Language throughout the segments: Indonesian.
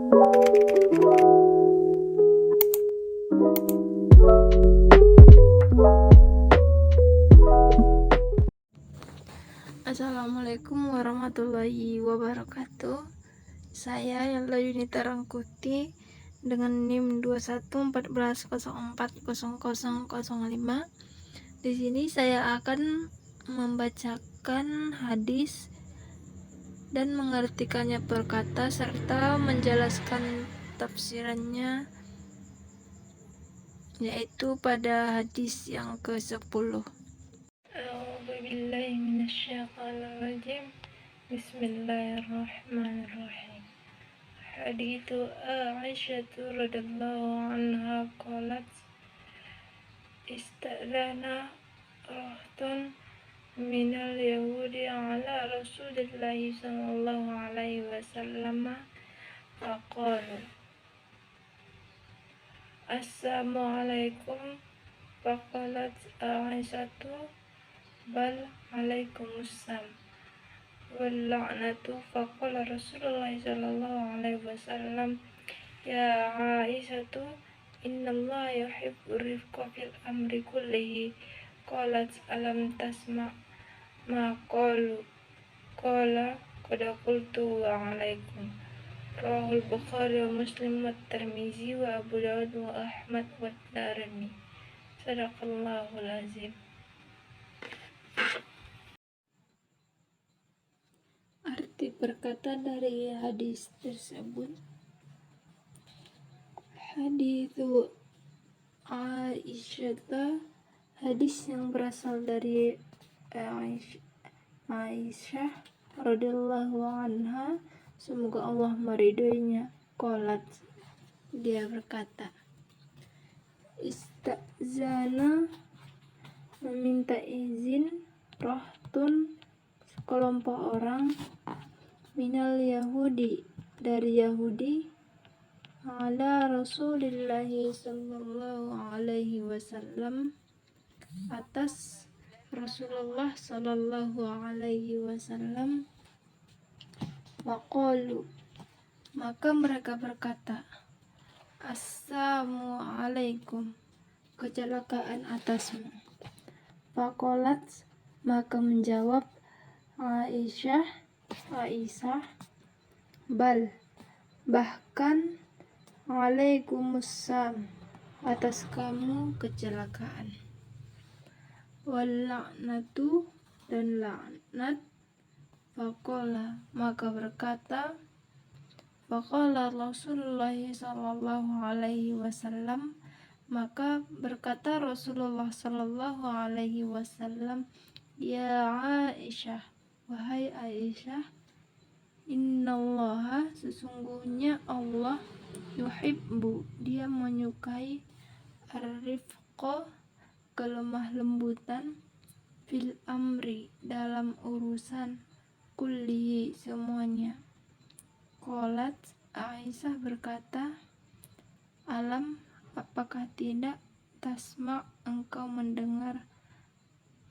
Assalamualaikum warahmatullahi wabarakatuh. Saya Yalla Yunita Rangkuti dengan NIM 2114040005. Di sini saya akan membacakan hadis dan mengartikannya per kata serta menjelaskan tafsirannya, yaitu pada hadis yang ke-10. A'udzubillahi minasyaitonirrajim. Bismillahirrahmanirrahim. Hadithu Aisyah radhiyallahu anha qalat istadzana rahtun minal yahudi ala rasulillahi sallallahu alaihi wasallam faqalu assalamualaikum faqalat Aisyatu bal alaikumussalam wal la'natu faqala Rasulullah sallallahu alaihi wasallam ya Aisyatu innallaha yuhibbu rifqa fil amri kullihi qalat alam tasma ma qalu qala qad qultu wa alaikum rawahul Bukhari wa Muslim wa Tirmizi wa Abu Dawud wa Ahmad wa Darimi. Sadaqallahul azim. Arti perkata dari hadis tersebut: hadithu Aisyah, hadis yang berasal dari Aisyah radhiyallahu anha, semoga Allah meridhoinya. Qalat, dia berkata, istazana, meminta izin, rahtun, sekelompok orang, minal Yahudi, dari Yahudi, ala Rasulillahi sallallahu alaihi wasallam, atas Rasulullah sallallahu alaihi wasallam. Waqalu, maka mereka berkata, assalamualaikum, kecelakaan atasmu. Faqalat, maka menjawab Aisyah, bal, bahkan, alaikumussalam, atas kamu kecelakaan. Wal la'natu, dan laknat. Faqala, maka faqala Rasulullah sallallahu alaihi wasallam, maka berkata Rasulullah sallallahu alaihi wasallam, ya Aisyah, wahai Aisyah, innallaha, sesungguhnya Allah, yuhibbu, dia menyukai, ar-rifqa, kelemah lembutan, fil amri, dalam urusan, kullihi, semuanya. Qalat, Aisyah berkata, alam, apakah tidak, tasma, engkau mendengar,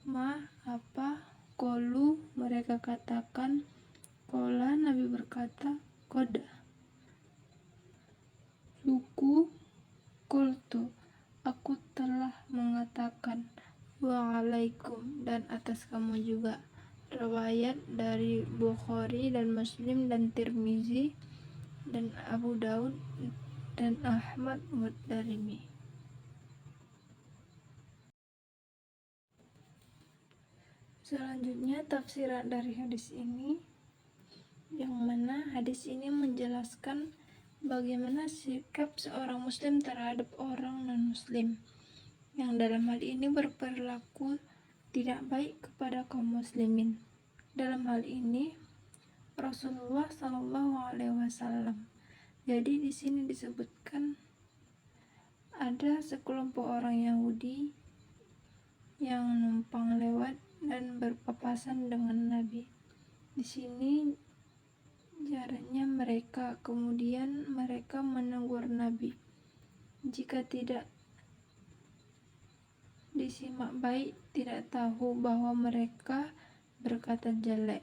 ma, apa, qalu, mereka katakan. Qala, Nabi berkata, qad, suku, qultu, aku telah mengatakan, wa alaikum, dan atas kamu juga. Riwayat dari Bukhari dan Muslim dan Tirmizi dan Abu Daud dan Ahmad wa Darimi. Selanjutnya tafsiran dari hadis ini, yang mana hadis ini menjelaskan bagaimana sikap seorang muslim terhadap orang non-muslim yang dalam hal ini berperilaku tidak baik kepada kaum muslimin. Dalam hal ini Rasulullah Sallallahu Alaihi Wasallam. Jadi di sini disebutkan ada sekelompok orang Yahudi yang numpang lewat dan berpapasan dengan Nabi. Di sini jaraknya mereka, kemudian mereka menegur Nabi. Jika tidak disimak baik, tidak tahu bahwa mereka berkata jelek.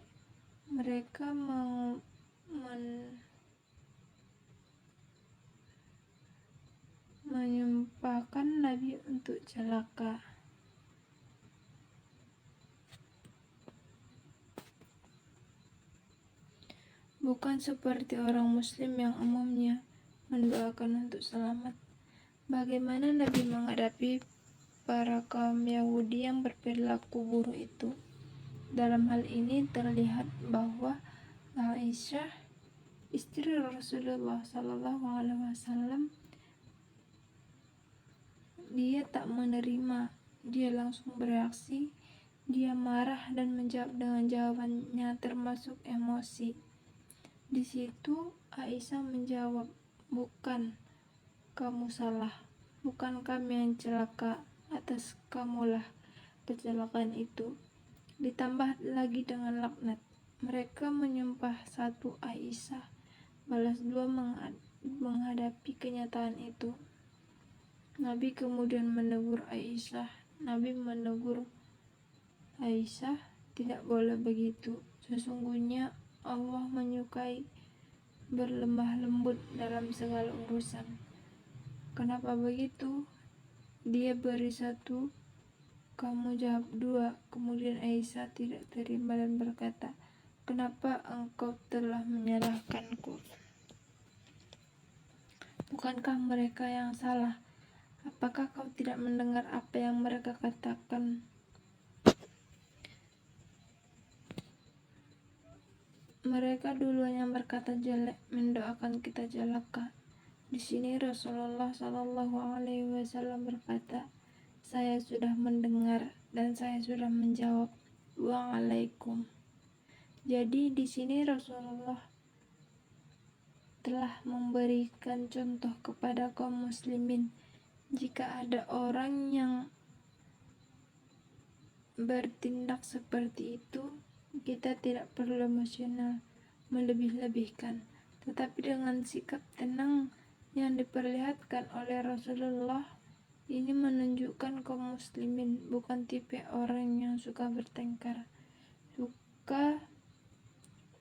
Mereka celaka. Bukan seperti orang muslim yang umumnya mendoakan untuk selamat. Bagaimana Nabi menghadapi para kaum Yahudi yang berperilaku buruk itu? Dalam hal ini terlihat bahwa Aisyah, istri Rasulullah SAW, dia tak menerima. Dia langsung bereaksi. Dia marah dan menjawab dengan jawabannya termasuk emosi. Di situ Aisyah menjawab, "Bukan, kamu salah. Bukan kami yang celaka, atas kamulah kecelakaan itu." Ditambah lagi dengan laknat. Mereka menyumpah satu Aisyah balas dua menghadapi kenyataan itu. Nabi kemudian menegur Aisyah. Nabi menegur Aisyah, "Tidak boleh begitu. Sesungguhnya Allah menyukai berlemah lembut dalam segala urusan." "Kenapa begitu?" Dia beri satu, kamu jawab dua. Kemudian Aisyah tidak terima dan berkata, "Kenapa engkau telah menyalahkanku? Bukankah mereka yang salah? Apakah kau tidak mendengar apa yang mereka katakan? Mereka duluan yang berkata jelek, mendoakan kita celaka." Di sini Rasulullah SAW berkata, "Saya sudah mendengar dan saya sudah menjawab, Waalaikum." Jadi di sini Rasulullah telah memberikan contoh kepada kaum muslimin. Jika ada orang yang bertindak seperti itu, kita tidak perlu emosional, melebih-lebihkan, tetapi dengan sikap tenang yang diperlihatkan oleh Rasulullah ini menunjukkan kaum muslimin bukan tipe orang yang suka bertengkar, suka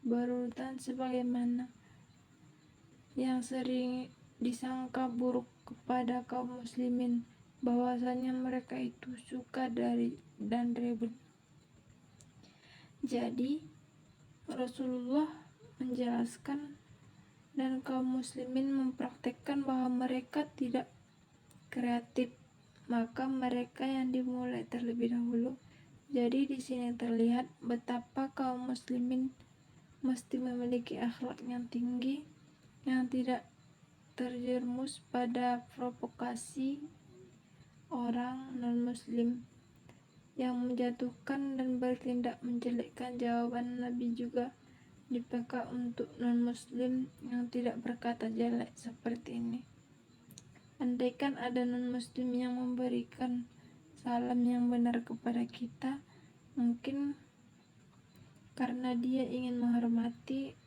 berurutan sebagaimana yang sering disangka buruk kepada kaum muslimin, bahwasanya mereka itu suka dan ribut. Jadi Rasulullah menjelaskan dan kaum muslimin mempraktekkan bahwa mereka tidak kreatif, maka mereka yang dimulai terlebih dahulu. Jadi di sini terlihat betapa kaum muslimin mesti memiliki akhlak yang tinggi, yang tidak terjerumus pada provokasi orang non-muslim yang menjatuhkan dan bertindak menjelekkan. Jawaban Nabi juga dipakai untuk non-muslim yang tidak berkata jelek seperti ini. Andaikan ada non-muslim yang memberikan salam yang benar kepada kita, mungkin karena dia ingin menghormati,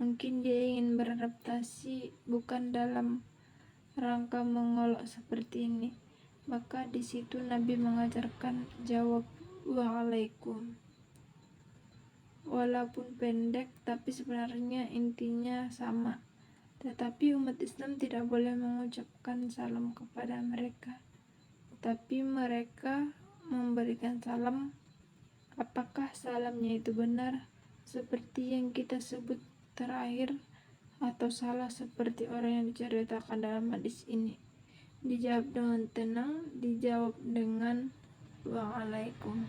mungkin dia ingin beradaptasi, bukan dalam rangka mengolok seperti ini. Maka di situ Nabi mengajarkan jawab Waalaikum. Walaupun pendek, tapi sebenarnya intinya sama. Tetapi umat Islam tidak boleh mengucapkan salam kepada mereka. Tapi mereka memberikan salam, apakah salamnya itu benar seperti yang kita sebut terakhir, atau salah seperti orang yang diceritakan dalam hadis ini? Dijawab dengan tenang, dijawab dengan Waalaikum.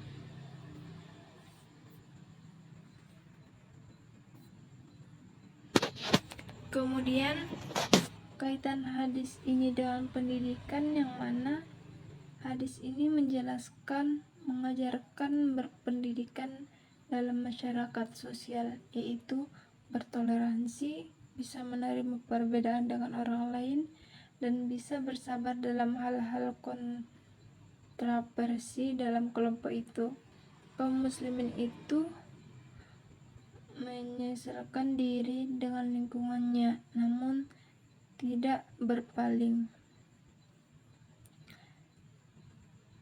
Kemudian kaitan hadis ini dengan pendidikan, yang mana hadis ini menjelaskan, mengajarkan berpendidikan dalam masyarakat sosial, yaitu bertoleransi, bisa menerima perbedaan dengan orang lain, dan bisa bersabar dalam hal-hal kontroversi dalam kelompok itu. Kaum muslimin itu menyesuaikan diri dengan lingkungannya, namun tidak berpaling.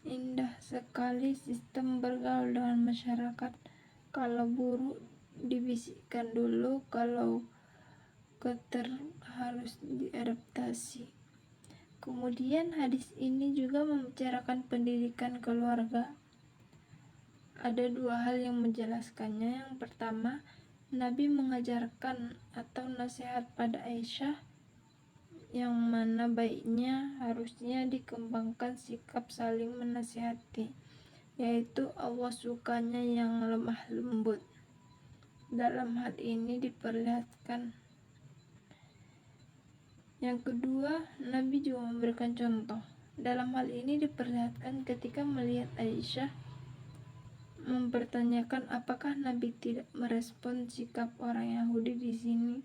Indah sekali sistem bergaul dengan masyarakat. Kalau buruk dibisikkan dulu, kalau harus diadaptasi. Kemudian hadis ini juga membicarakan pendidikan keluarga. Ada dua hal yang menjelaskannya. Yang pertama, Nabi mengajarkan atau nasihat pada Aisyah yang mana baiknya harusnya dikembangkan sikap saling menasihati, yaitu Allah sukanya yang lemah lembut. Dalam hal ini diperlihatkan. Yang kedua, Nabi juga memberikan contoh. Dalam hal ini diperlihatkan ketika melihat Aisyah mempertanyakan apakah Nabi tidak merespon sikap orang Yahudi di sini.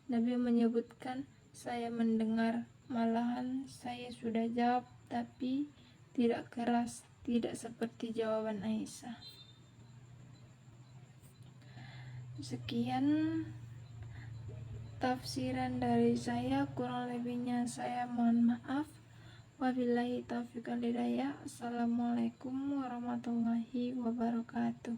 Nabi menyebutkan, saya mendengar, malahan saya sudah jawab, tapi tidak keras, tidak seperti jawaban Aisyah. Sekian tafsiran dari saya, kurang lebihnya saya mohon maaf. Wabillahi taufiq wal hidayah. Assalamualaikum warahmatullahi wabarakatuh.